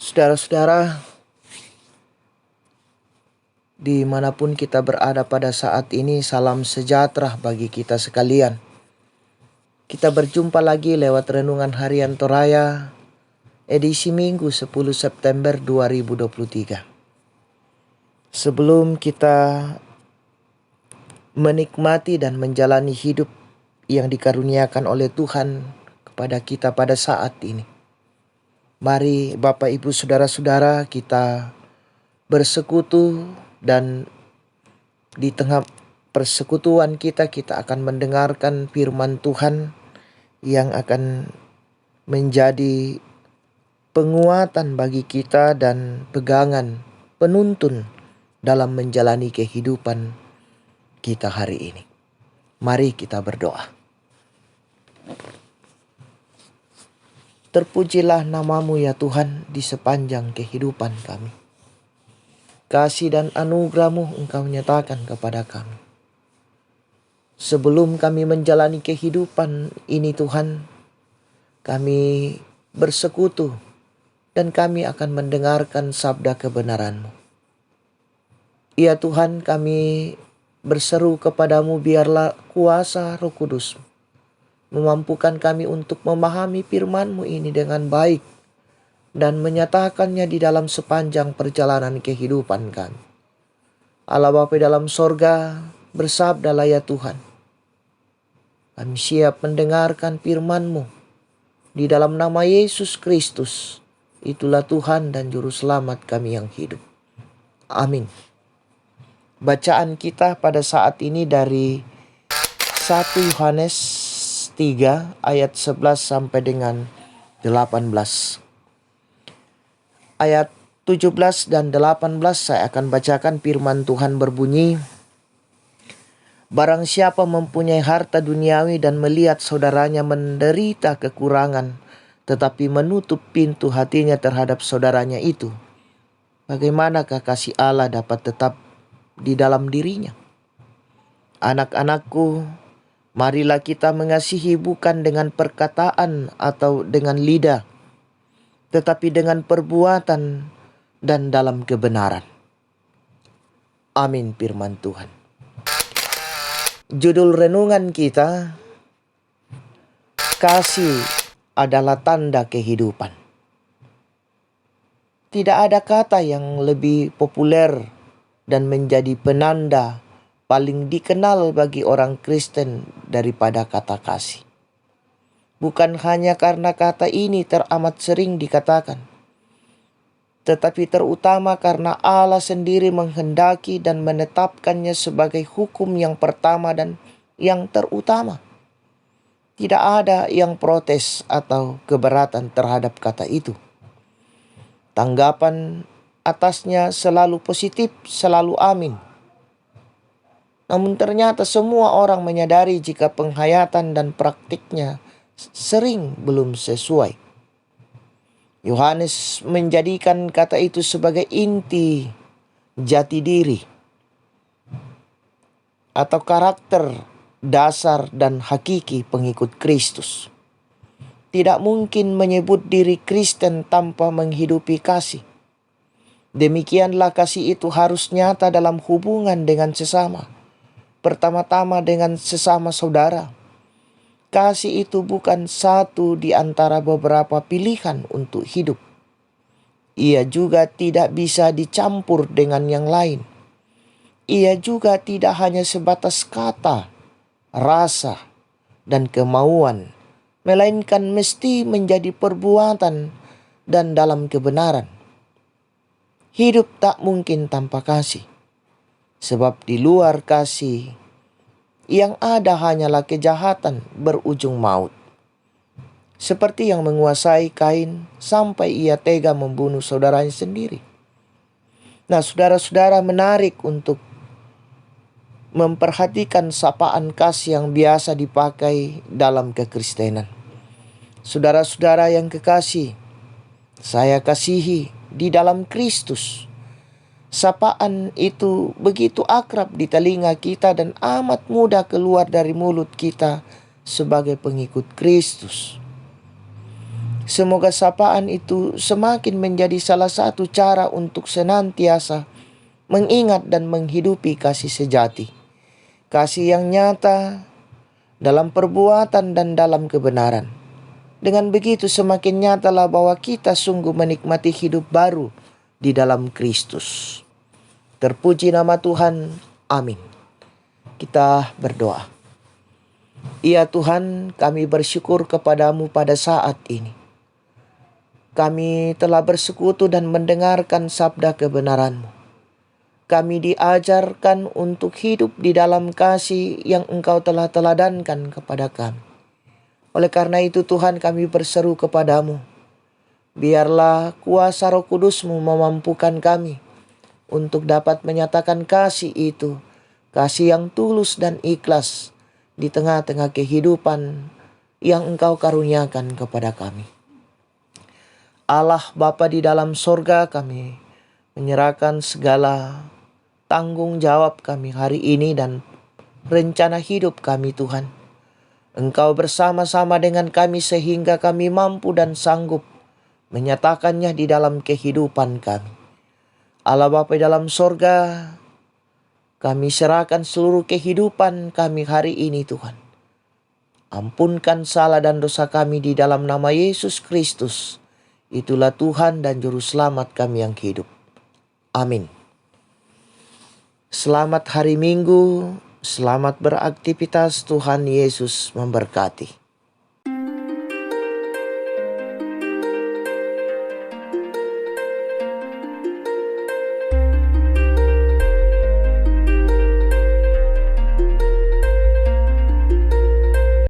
Saudara-saudara, dimanapun kita berada pada saat ini, salam sejahtera bagi kita sekalian. Kita berjumpa lagi lewat Renungan Harian Toraya, edisi Minggu 10 September 2023. Sebelum kita menikmati dan menjalani hidup yang dikaruniakan oleh Tuhan kepada kita pada saat ini, mari Bapak Ibu Saudara-saudara kita bersekutu, dan di tengah persekutuan kita akan mendengarkan firman Tuhan yang akan menjadi penguatan bagi kita dan pegangan penuntun dalam menjalani kehidupan kita hari ini. Mari kita berdoa. Terpujilah namamu ya Tuhan di sepanjang kehidupan kami. Kasih dan anugerah-Mu Engkau nyatakan kepada kami. Sebelum kami menjalani kehidupan ini Tuhan, kami bersekutu dan kami akan mendengarkan sabda kebenaran-Mu. Ya Tuhan, kami berseru kepadamu, biarlah kuasa Roh Kudus memampukan kami untuk memahami firman-Mu ini dengan baik dan menyatakannya di dalam sepanjang perjalanan kehidupan kami. Allah Bapa dalam sorga, bersabdalah ya Tuhan. Kami siap mendengarkan firman-Mu di dalam nama Yesus Kristus. Itulah Tuhan dan Juru Selamat kami yang hidup. Amin. Bacaan kita pada saat ini dari 1 Yohanes 3 ayat 11 sampai dengan 18. Ayat 17 dan 18 saya akan bacakan. Firman Tuhan berbunyi, barang siapa mempunyai harta duniawi dan melihat saudaranya menderita kekurangan, tetapi menutup pintu hatinya terhadap saudaranya itu, bagaimanakah kasih Allah dapat tetap di dalam dirinya? Anak-anakku, marilah kita mengasihi bukan dengan perkataan atau dengan lidah, tetapi dengan perbuatan dan dalam kebenaran. Amin firman Tuhan. Judul renungan kita, kasih adalah tanda kehidupan. Tidak ada kata yang lebih populer dan menjadi penanda paling dikenal bagi orang Kristen daripada kata kasih. Bukan hanya karena kata ini teramat sering dikatakan, tetapi terutama karena Allah sendiri menghendaki dan menetapkannya sebagai hukum yang pertama dan yang terutama. Tidak ada yang protes atau keberatan terhadap kata itu. Tanggapan atasnya selalu positif, selalu amin. Namun ternyata semua orang menyadari jika penghayatan dan praktiknya sering belum sesuai. Yohanes menjadikan kata itu sebagai inti jati diri atau karakter dasar dan hakiki pengikut Kristus. Tidak mungkin menyebut diri Kristen tanpa menghidupi kasih. Demikianlah kasih itu harus nyata dalam hubungan dengan sesama. Pertama-tama dengan sesama saudara. Kasih itu bukan satu di antara beberapa pilihan untuk hidup. Ia juga tidak bisa dicampur dengan yang lain. Ia juga tidak hanya sebatas kata, rasa, dan kemauan, melainkan mesti menjadi perbuatan dan dalam kebenaran. Hidup tak mungkin tanpa kasih, sebab di luar kasih yang ada hanyalah kejahatan berujung maut. Seperti yang menguasai Kain sampai ia tega membunuh saudaranya sendiri. Nah, saudara-saudara, menarik untuk memperhatikan sapaan kasih yang biasa dipakai dalam kekristenan. Saudara-saudara yang kekasih, saya kasihi di dalam Kristus. Sapaan itu begitu akrab di telinga kita dan amat mudah keluar dari mulut kita sebagai pengikut Kristus. Semoga sapaan itu semakin menjadi salah satu cara untuk senantiasa mengingat dan menghidupi kasih sejati. Kasih yang nyata dalam perbuatan dan dalam kebenaran. Dengan begitu semakin nyatalah bahwa kita sungguh menikmati hidup baru di dalam Kristus. Terpuji nama Tuhan. Amin. Kita berdoa. Ya Tuhan, kami bersyukur kepadamu pada saat ini. Kami telah bersekutu dan mendengarkan sabda kebenaran-Mu. Kami diajarkan untuk hidup di dalam kasih yang Engkau telah teladankan kepada kami. Oleh karena itu Tuhan, kami berseru kepadamu. Biarlah kuasa Roh Kudus-Mu memampukan kami untuk dapat menyatakan kasih itu, kasih yang tulus dan ikhlas di tengah-tengah kehidupan yang Engkau karuniakan kepada kami. Allah Bapa di dalam sorga, kami menyerahkan segala tanggung jawab kami hari ini dan rencana hidup kami Tuhan. Engkau bersama-sama dengan kami sehingga kami mampu dan sanggup menyatakannya di dalam kehidupan kami. Allah Bapa di dalam sorga, kami serahkan seluruh kehidupan kami hari ini Tuhan. Ampunkan salah dan dosa kami di dalam nama Yesus Kristus. Itulah Tuhan dan Juru Selamat kami yang hidup. Amin. Selamat hari Minggu, selamat beraktivitas, Tuhan Yesus memberkati.